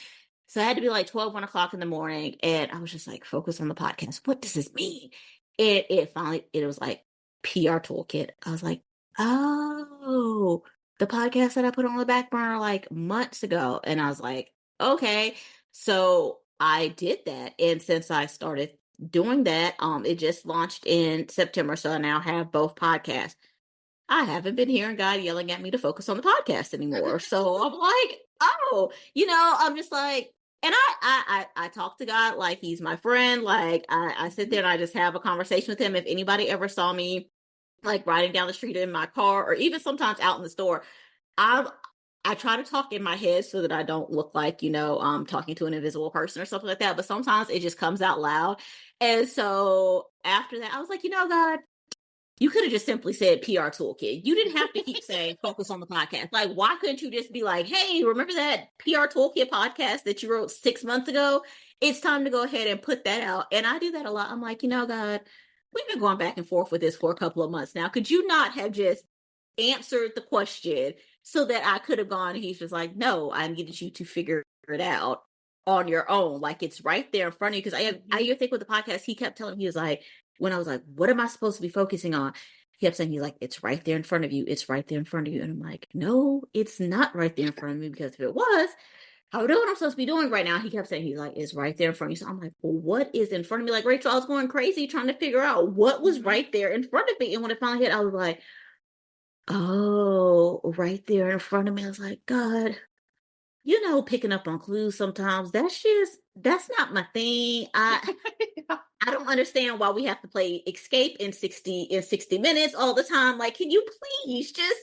So I had to be like 1 o'clock in the morning. And I was just like, focus on the podcast. What does this mean? It was like PR Toolkit. I was like, oh, the podcast that I put on the back burner like months ago. And I was like, okay. So I did that. And since I started doing that, it just launched in September. So I now have both podcasts. I haven't been hearing God yelling at me to focus on the podcast anymore. So I'm like, oh, I'm just like, and I talk to God like he's my friend. Like I sit there and I just have a conversation with him. If anybody ever saw me like riding down the street in my car or even sometimes out in the store, I try to talk in my head so that I don't look like, talking to an invisible person or something like that. But sometimes it just comes out loud. And so after that, I was like, God, you could have just simply said PR Toolkit. You didn't have to keep saying focus on the podcast. Like, why couldn't you just be like, hey, remember that PR Toolkit podcast that you wrote 6 months ago? It's time to go ahead and put that out. And I do that a lot. I'm like, God, we've been going back and forth with this for a couple of months now. Could you not have just answered the question so that I could have gone? And he's just like, no, I needed you to figure it out on your own. Like, it's right there in front of you. Because I think with the podcast, he kept telling me, he was like, when I was like, what am I supposed to be focusing on? He kept saying, he's like, it's right there in front of you. It's right there in front of you. And I'm like, no, it's not right there in front of me, because if it was, I would know what I'm supposed to be doing right now. He kept saying, he's like, it's right there in front of you. So I'm like, well, what is in front of me? Like, Rachel, I was going crazy trying to figure out what was right there in front of me. And when it finally hit, I was like, oh, right there in front of me. I was like, God, picking up on clues sometimes, that's not my thing. I don't understand why we have to play escape in 60 minutes all the time. Like, can you please just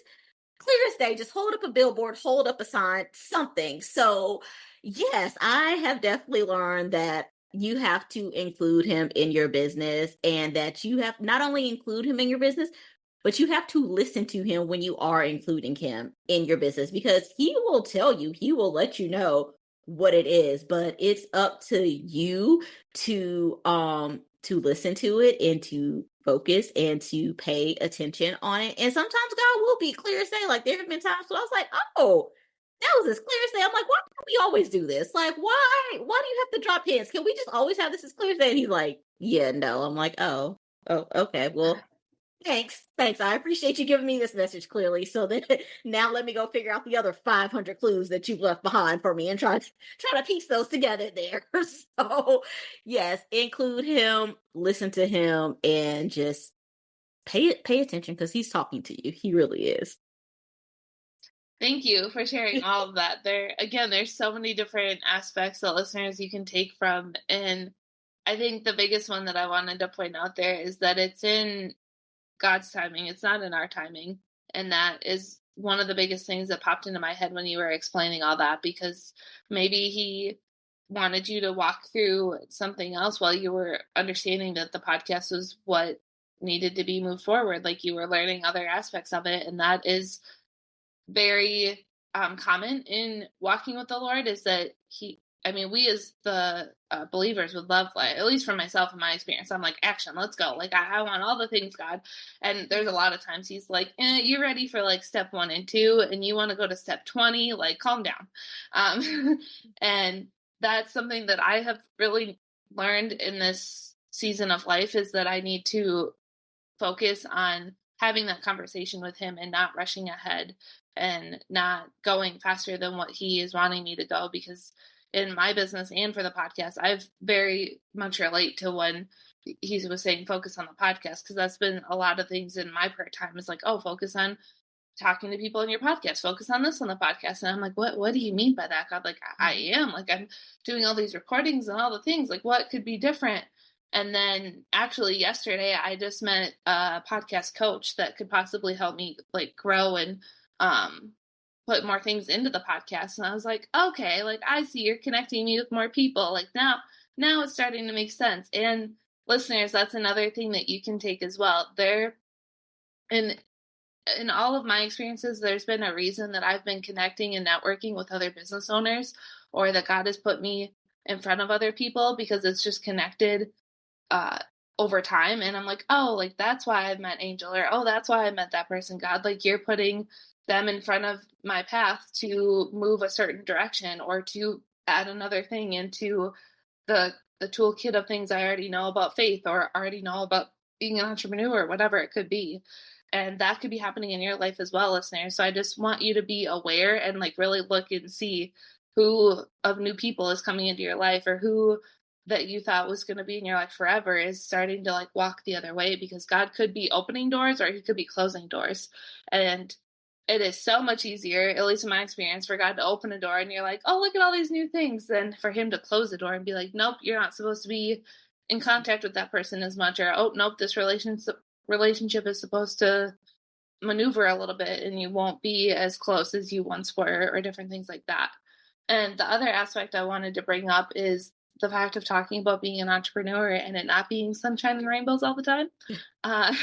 clear as day, just hold up a billboard, hold up a sign, something. So yes, I have definitely learned that you have to include him in your business, and that you have not only include him in your business, but you have to listen to him when you are including him in your business, because he will tell you, he will let you know what it is, but it's up to you to listen to it and to focus and to pay attention on it. And sometimes God will be clear as day. Like, there have been times where I was like, oh, that was as clear as day. I'm like, why can't we always do this? Like, why do you have to drop hints? Can we just always have this as clear as day? And he's like, yeah, no. I'm like, oh, okay, well, thanks. I appreciate you giving me this message clearly. So then now let me go figure out the other 500 clues that you've left behind for me and try to piece those together there. So yes, include him, listen to him, and just pay attention, because he's talking to you. He really is. Thank you for sharing all of that. There's so many different aspects that listeners you can take from. And I think the biggest one that I wanted to point out there is that it's in God's timing. It's not in our timing. And that is one of the biggest things that popped into my head when you were explaining all that, because maybe he wanted you to walk through something else while you were understanding that the podcast was what needed to be moved forward. Like, you were learning other aspects of it. And that is very common in walking with the Lord, is that we as the believers would love, like, at least for myself and my experience, I'm like, action, let's go. Like, I want all the things, God. And there's a lot of times he's like, you're ready for like step 1 and 2, and you want to go to step 20, like, calm down. And that's something that I have really learned in this season of life, is that I need to focus on having that conversation with him and not rushing ahead and not going faster than what he is wanting me to go. Because in my business and for the podcast, I've very much relate to when he was saying focus on the podcast, because that's been a lot of things in my prayer time, is like, oh, focus on talking to people in your podcast, focus on this on the podcast. And I'm like, what do you mean by that, God? Like, I am, like, I'm doing all these recordings and all the things, like, what could be different? And then actually yesterday I just met a podcast coach that could possibly help me like grow and put more things into the podcast. And I was like, okay, like, I see you're connecting me with more people. Like, now it's starting to make sense. And listeners, that's another thing that you can take as well. In all of my experiences, there's been a reason that I've been connecting and networking with other business owners, or that God has put me in front of other people, because it's just connected over time. And I'm like, oh, like, that's why I've met Angel, or, oh, that's why I met that person. God, like, you're putting them in front of my path to move a certain direction, or to add another thing into the toolkit of things I already know about faith, or already know about being an entrepreneur, whatever it could be. And that could be happening in your life as well, listeners. So I just want you to be aware and like really look and see who of new people is coming into your life, or who that you thought was going to be in your life forever is starting to like walk the other way, because God could be opening doors, or he could be closing doors. And it is so much easier, at least in my experience, for God to open a door and you're like, oh, look at all these new things, than for him to close the door and be like, nope, you're not supposed to be in contact with that person as much, or, oh, nope, this relationship is supposed to maneuver a little bit and you won't be as close as you once were, or different things like that. And the other aspect I wanted to bring up is the fact of talking about being an entrepreneur and it not being sunshine and rainbows all the time uh,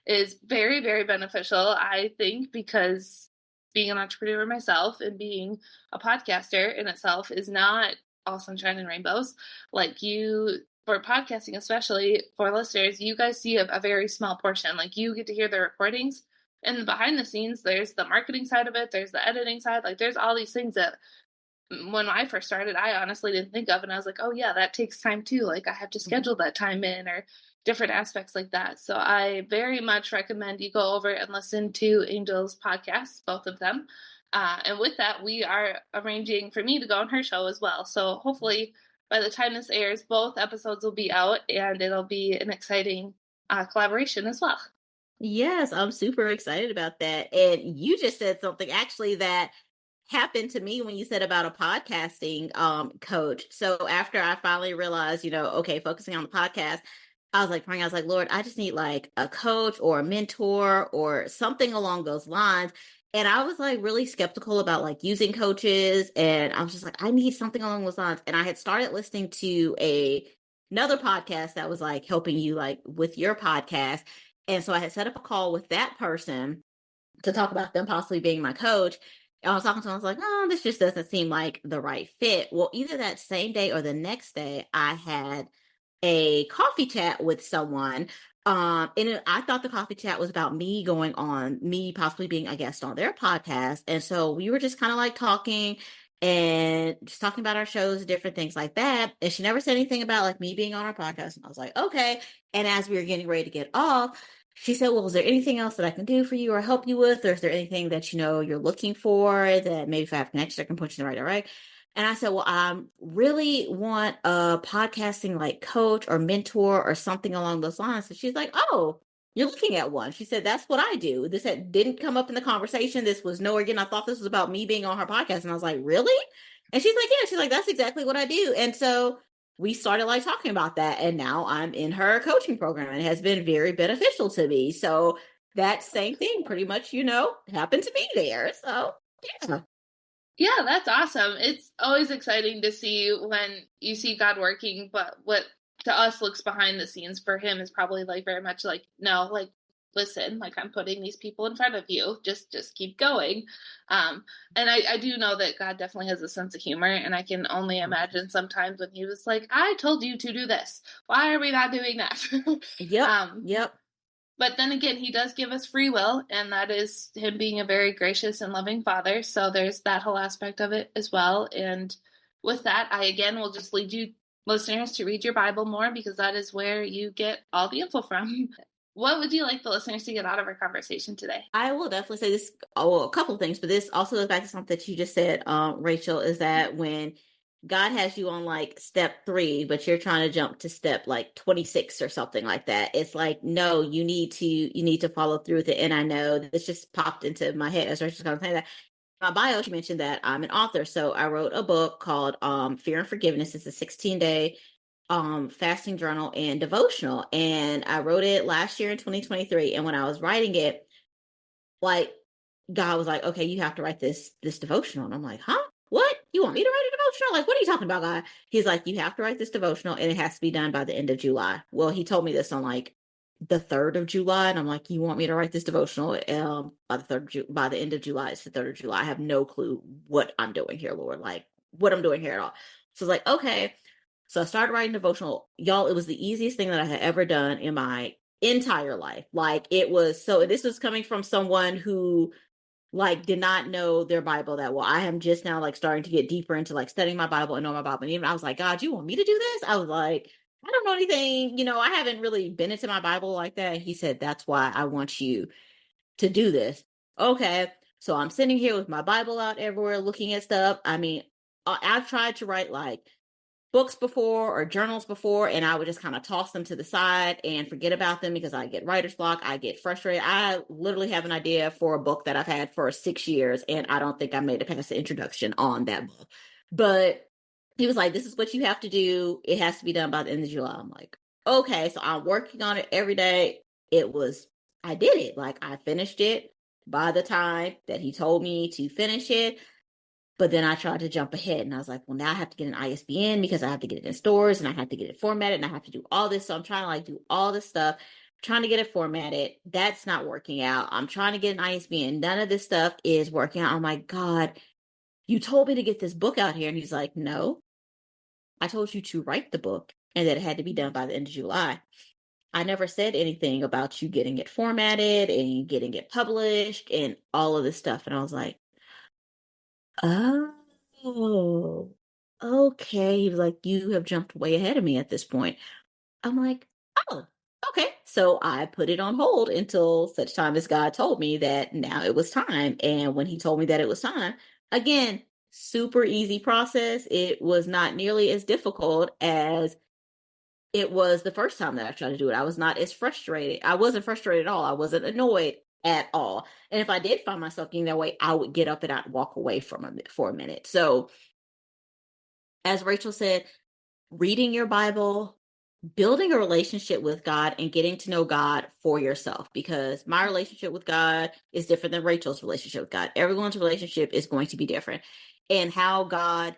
is very, very beneficial, I think, because being an entrepreneur myself and being a podcaster in itself is not all sunshine and rainbows. Like, you, for podcasting, especially for listeners, you guys see a very small portion. Like, you get to hear the recordings, and behind the scenes, there's the marketing side of it, there's the editing side, like there's all these things that when I first started, I honestly didn't think of. And I was like, oh yeah, that takes time too. Like, I have to schedule that time in, or different aspects like that. So I very much recommend you go over and listen to Angel's podcasts, both of them. And with that, we are arranging for me to go on her show as well. So hopefully by the time this airs, both episodes will be out, and it'll be an exciting collaboration as well. Yes, I'm super excited about that. And you just said something actually that happened to me when you said about a podcasting coach. So after I finally realized, okay, focusing on the podcast, I was like praying, I was like, Lord, I just need like a coach or a mentor or something along those lines. And I was like really skeptical about like using coaches. And I was just like, I need something along those lines. And I had started listening to another podcast that was like helping you like with your podcast. And so I had set up a call with that person to talk about them possibly being my coach. I was talking to him, I was like, oh, this just doesn't seem like the right fit. Well, either that same day or the next day, I had a coffee chat with someone. I thought the coffee chat was about me going on, me possibly being a guest on their podcast. And so we were just kind of like talking and just talking about our shows, different things like that. And she never said anything about like me being on our podcast. And I was like, okay. And as we were getting ready to get off, she said, well, is there anything else that I can do for you or help you with? Or is there anything that, you're looking for that maybe if I have connections, I can put you in the right direction? And I said, well, I really want a podcasting like coach or mentor or something along those lines. And she's like, oh, you're looking at one. She said, that's what I do. This didn't come up in the conversation. This was nowhere. Again, I thought this was about me being on her podcast. And I was like, really? And she's like, yeah. She's like, that's exactly what I do. And so we started like talking about that. And now I'm in her coaching program, and it has been very beneficial to me. So that same thing pretty much, happened to be there. So yeah. Yeah, that's awesome. It's always exciting to see when you see God working, but what to us looks behind the scenes for him is probably like very much like, no, like, listen, like, I'm putting these people in front of you. Just keep going. And I do know that God definitely has a sense of humor, and I can only imagine sometimes when he was like, I told you to do this. Why are we not doing that? Yep. But then again, he does give us free will, and that is him being a very gracious and loving father. So there's that whole aspect of it as well. And with that, I again will just lead you listeners to read your Bible more, because that is where you get all the info from. What would you like the listeners to get out of our conversation today? I will definitely say this, a couple of things, but this also goes back to something that you just said, Rachel, is that when God has you on like step 3, but you're trying to jump to step like 26 or something like that, it's like, no, you need to follow through with it. And I know this just popped into my head as Rachel's going to say that. My bio, she mentioned that I'm an author. So I wrote a book called Fear and Forgiveness. It's a 16-day fasting journal and devotional. And I wrote it last year in 2023. And when I was writing it, like, God was like, okay, you have to write this devotional. And I'm like, huh? What? You want me to write a devotional? Like, what are you talking about, God? He's like, you have to write this devotional, and it has to be done by the end of July. Well, he told me this on like the 3rd of July. And I'm like, you want me to write this devotional by the end of July? It's the 3rd of July. I have no clue what I'm doing here, Lord, like what I'm doing here at all. So it's like, okay. So I started writing devotional. Y'all, it was the easiest thing that I had ever done in my entire life. Like, it was, so this was coming from someone who like did not know their Bible that well. I am just now like starting to get deeper into like studying my Bible and know my Bible. And even I was like, God, you want me to do this? I was like, I don't know anything. I haven't really been into my Bible like that. And he said, that's why I want you to do this. Okay. So I'm sitting here with my Bible out everywhere looking at stuff. I mean, I've tried to write like books before or journals before, and I would just kind of toss them to the side and forget about them because I get writer's block. I get frustrated. I literally have an idea for a book that I've had for 6 years, and I don't think I made it past the introduction on that book. But he was like, this is what you have to do. It has to be done by the end of July. I'm like, okay. So I'm working on it every day. It was I did it. Like, I finished it by the time that he told me to finish it. But then I tried to jump ahead and I was like, well, now I have to get an ISBN because I have to get it in stores and I have to get it formatted and I have to do all this. So I'm trying to like do all this stuff, trying to get it formatted. That's not working out. I'm trying to get an ISBN. None of this stuff is working out. Oh my God, you told me to get this book out here. And he's like, no, I told you to write the book and that it had to be done by the end of July. I never said anything about you getting it formatted and getting it published and all of this stuff. And I was like, oh, okay. He was like, you have jumped way ahead of me at this point. I'm like, oh, okay. So I put it on hold until such time as God told me that now it was time. And when he told me that it was time, again, super easy process. It was not nearly as difficult as it was the first time that I tried to do it. I was not as frustrated. I wasn't frustrated at all. I wasn't annoyed at all. And if I did find myself getting that way, I would get up and I'd walk away from it for a minute. So, as Rachel said, reading your Bible, building a relationship with God, and getting to know God for yourself, because my relationship with God is different than Rachel's relationship with God. Everyone's relationship is going to be different. And how God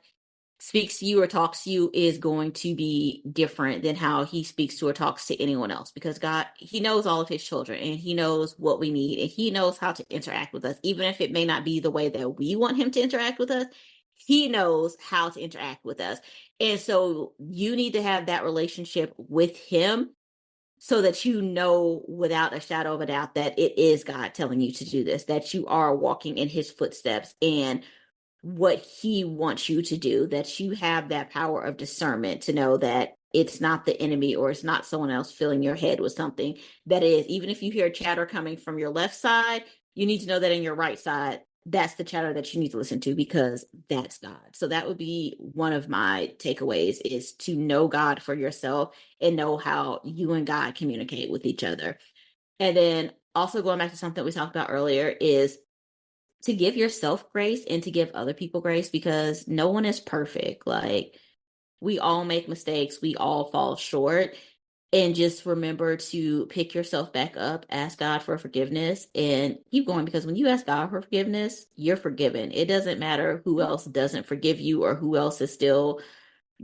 speaks to you or talks to you is going to be different than how he speaks to or talks to anyone else, because God, he knows all of his children and he knows what we need and he knows how to interact with us, even if it may not be the way that we want him to interact with us. He knows how to interact with us. And so you need to have that relationship with him so that you know without a shadow of a doubt that it is God telling you to do this, that you are walking in his footsteps and what he wants you to do, that you have that power of discernment to know that it's not the enemy or it's not someone else filling your head with something that is, even if you hear chatter coming from your left side, you need to know that in your right side, that's the chatter that you need to listen to, because that's God. So that would be one of my takeaways, is to know God for yourself and know how you and God communicate with each other. And then also going back to something we talked about earlier is to give yourself grace and to give other people grace, because no one is perfect. Like, we all make mistakes, we all fall short. And just remember to pick yourself back up, ask God for forgiveness, and keep going, because when you ask God for forgiveness, you're forgiven. It doesn't matter who else doesn't forgive you or who else is still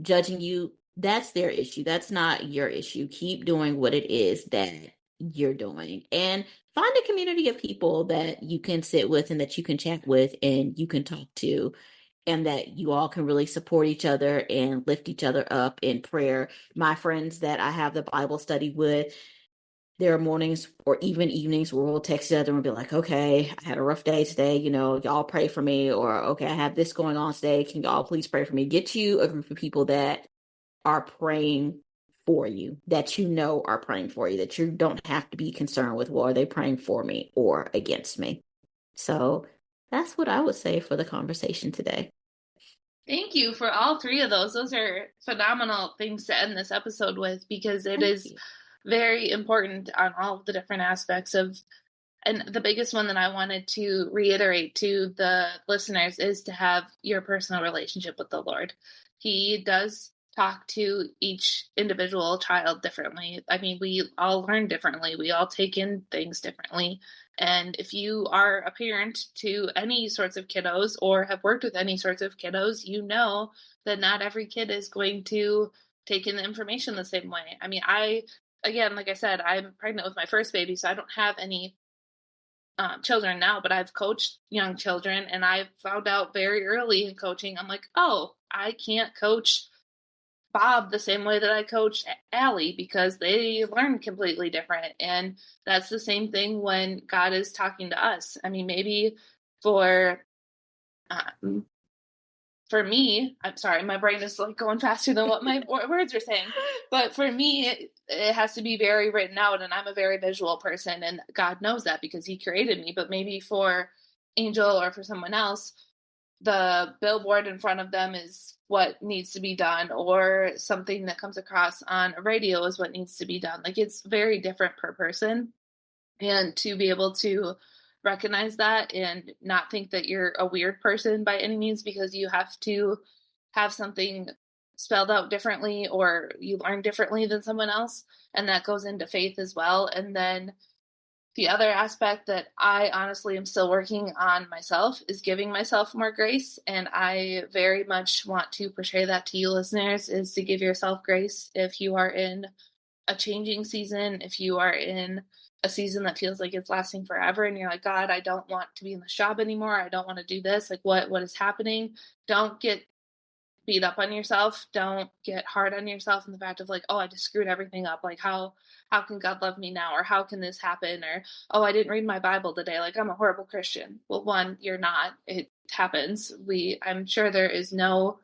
judging you. That's their issue. That's not your issue. Keep doing what it is that you're doing, and find a community of people that you can sit with and that you can chat with and you can talk to, and that you all can really support each other and lift each other up in prayer. My friends that I have the Bible study with, there are mornings or even evenings where we'll text each other and be like, okay, I had a rough day today, y'all pray for me, or okay, I have this going on today, can y'all please pray for me? Get you a group of people that are praying for you, that are praying for you, that you don't have to be concerned with, well, are they praying for me or against me? So that's what I would say for the conversation today. Thank you for all three of those. Those are phenomenal things to end this episode with, because it Thank is you. very important on all of the different aspects of, and the biggest one that I wanted to reiterate to the listeners is to have your personal relationship with the Lord. He does talk to each individual child differently. I mean, we all learn differently. We all take in things differently. And if you are a parent to any sorts of kiddos or have worked with any sorts of kiddos, you know that not every kid is going to take in the information the same way. I mean, again, like I said, I'm pregnant with my first baby, so I don't have any children now, but I've coached young children, and I found out very early in coaching, I'm like, oh, I can't coach Bob the same way that I coach Allie, because they learn completely different. And that's the same thing when God is talking to us. I mean, maybe for um, for me, I'm sorry, my brain is like going faster than what my words are saying. But for me, it has to be very written out, and I'm a very visual person, and God knows that because He created me. But maybe for Angel or for someone else, the billboard in front of them is what needs to be done, or something that comes across on a radio is what needs to be done. Like, it's very different per person. And to be able to recognize that and not think that you're a weird person by any means because you have to have something spelled out differently or you learn differently than someone else. And that goes into faith as well. And then The other aspect that I honestly am still working on myself is giving myself more grace. And I very much want to portray that to you listeners, is to give yourself grace if you are in a changing season, if you are in a season that feels like it's lasting forever and you're like, God, I don't want to be in the shop anymore. I don't want to do this. Like what is happening? Don't get beat up on yourself. Don't get hard on yourself in the fact of like, oh, I just screwed everything up. Like how can God love me now? Or how can this happen? Or, oh, I didn't read my Bible today. Like I'm a horrible Christian. Well, one, you're not. It happens. I'm sure there is no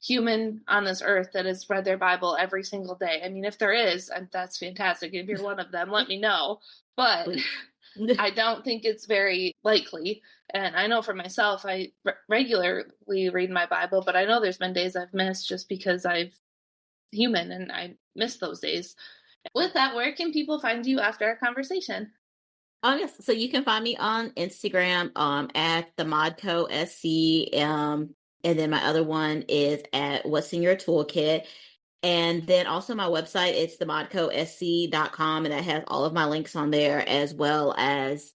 human on this earth that has read their Bible every single day. I mean, if there is, that's fantastic. If you're one of them, let me know. But I don't think it's very likely. And I know for myself, I regularly read my Bible, but I know there's been days I've missed just because I'm human and I miss those days. With that, where can people find you after our conversation? Oh, yes. So you can find me on Instagram at the Modco SC. And then my other one is at What's in Your Toolkit. And then also my website, it's themodcosc.com, and that has all of my links on there, as well as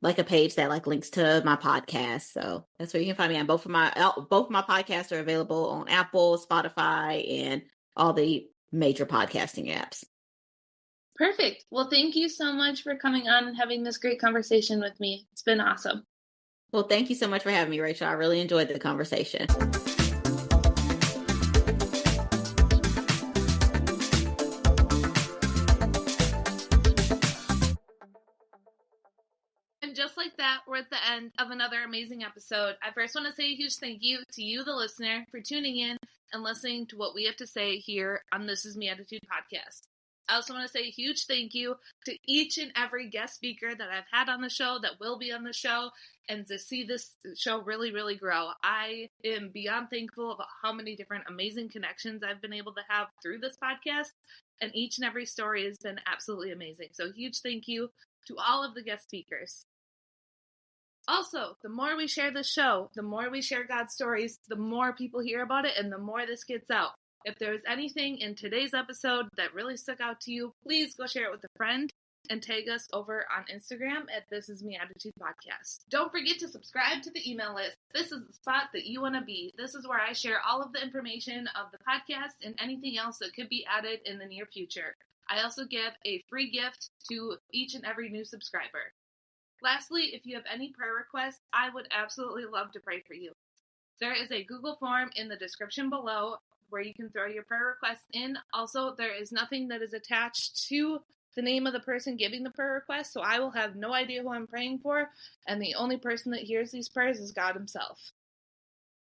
like a page that like links to my podcast. So that's where you can find me. And both of my podcasts are available on Apple, Spotify, and all the major podcasting apps. Perfect. Well, thank you so much for coming on and having this great conversation with me. It's been awesome. Well, thank you so much for having me, Rachel. I really enjoyed the conversation. And just like that, we're at the end of another amazing episode. I first want to say a huge thank you to you, the listener, for tuning in and listening to what we have to say here on This Is Me Attitude podcast. I also want to say a huge thank you to each and every guest speaker that I've had on the show, that will be on the show, and to see this show really, really grow. I am beyond thankful about how many different amazing connections I've been able to have through this podcast, and each and every story has been absolutely amazing. So huge thank you to all of the guest speakers. Also, the more we share this show, the more we share God's stories, the more people hear about it, and the more this gets out. If there's anything in today's episode that really stuck out to you, please go share it with a friend and tag us over on Instagram at This Is Me Attitude Podcast. Don't forget to subscribe to the email list. This is the spot that you want to be. This is where I share all of the information of the podcast and anything else that could be added in the near future. I also give a free gift to each and every new subscriber. Lastly, if you have any prayer requests, I would absolutely love to pray for you. There is a Google form in the description below where you can throw your prayer requests in. Also, there is nothing that is attached to the name of the person giving the prayer request, so I will have no idea who I'm praying for, and the only person that hears these prayers is God himself.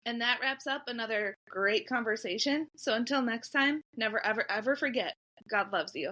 And that wraps up another great conversation. So until next time, never, ever, ever forget, God loves you.